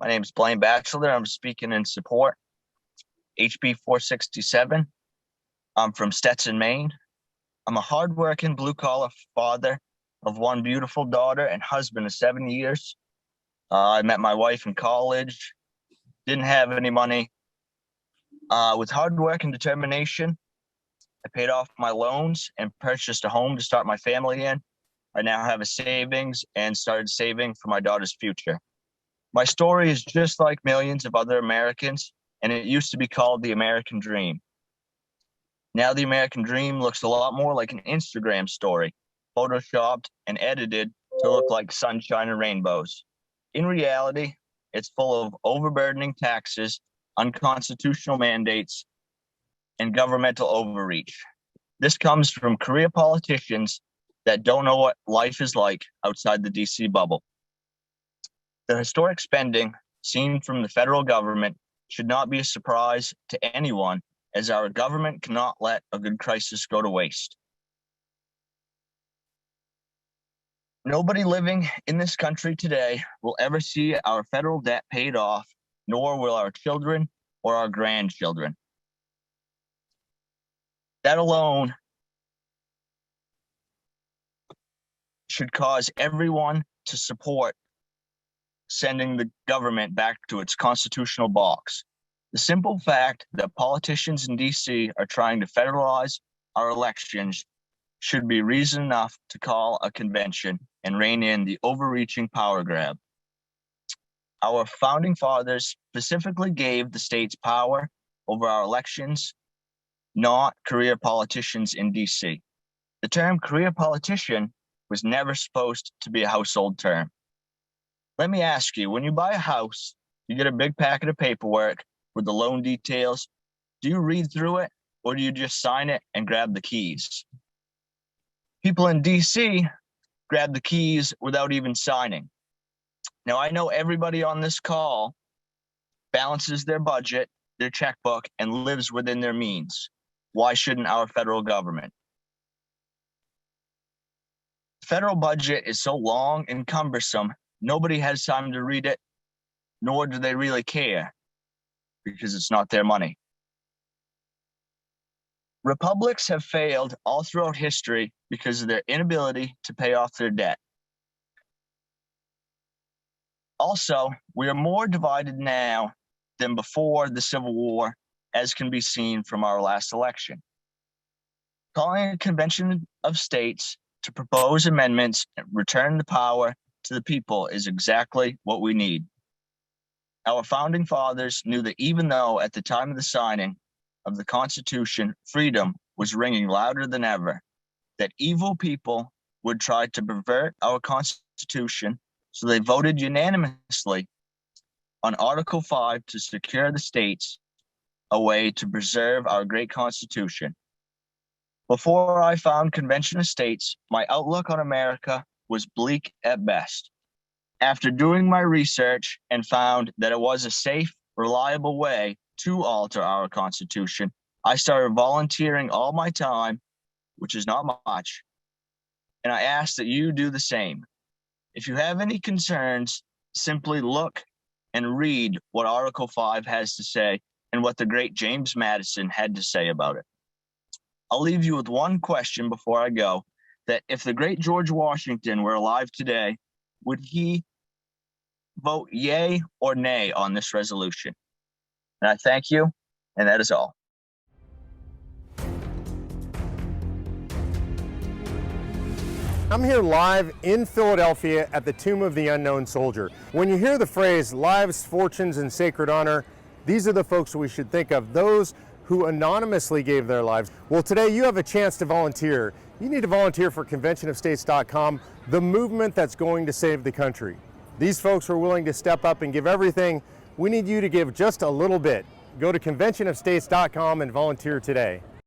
My name is Blaine Batchelor. I'm speaking in support. HB 467. I'm from Stetson, Maine. I'm a hardworking blue-collar father of one beautiful daughter and husband of 7 years. I met my wife in college, didn't have any money. With hard work and determination, I paid off my loans and purchased a home to start my family in. I now have a savings and started saving for my daughter's future. My story is just like millions of other Americans, and it used to be called the American Dream. Now the American Dream looks a lot more like an Instagram story, photoshopped and edited to look like sunshine and rainbows. In reality, it's full of overburdening taxes, unconstitutional mandates, and governmental overreach. This comes from career politicians that don't know what life is like outside the DC bubble. The historic spending seen from the federal government should not be a surprise to anyone, as our government cannot let a good crisis go to waste. Nobody living in this country today will ever see our federal debt paid off, nor will our children or our grandchildren. That alone should cause everyone to support sending the government back to its constitutional box. The simple fact that politicians in DC are trying to federalize our elections should be reason enough to call a convention and rein in the overreaching power grab. Our founding fathers specifically gave the states power over our elections, not career politicians in DC. The term career politician was never supposed to be a household term. Let me ask you, when you buy a house, you get a big packet of paperwork with the loan details. Do you read through it, or do you just sign it and grab the keys? People in DC grab the keys without even signing. Now, I know everybody on this call balances their budget, their checkbook, and lives within their means. Why shouldn't our federal government? The federal budget is so long and cumbersome, nobody has time to read it, nor do they really care, because it's not their money. Republics have failed all throughout history because of their inability to pay off their debt. Also, we are more divided now than before the Civil War, as can be seen from our last election. Calling a convention of states to propose amendments and return the power to the people is exactly what we need. Our founding fathers knew that even though at the time of the signing of the Constitution, freedom was ringing louder than ever, that evil people would try to pervert our Constitution, so they voted unanimously on Article 5 to secure the states a way to preserve our great Constitution. Before I found Convention of States, my outlook on America was bleak at best. After doing my research and found that it was a safe, reliable way to alter our Constitution, I started volunteering all my time, which is not much, and I ask that you do the same. If you have any concerns, simply look and read what Article 5 has to say and what the great James Madison had to say about it. I'll leave you with one question before I go, that if the great George Washington were alive today, would he vote yay or nay on this resolution? And I thank you, and that is all. I'm here live in Philadelphia at the Tomb of the Unknown Soldier. When you hear the phrase lives, fortunes, and sacred honor, these are the folks we should think of, those who anonymously gave their lives. Well, today you have a chance to volunteer. You need to volunteer for conventionofstates.com, the movement that's going to save the country. These folks are willing to step up and give everything. We need you to give just a little bit. Go to conventionofstates.com and volunteer today.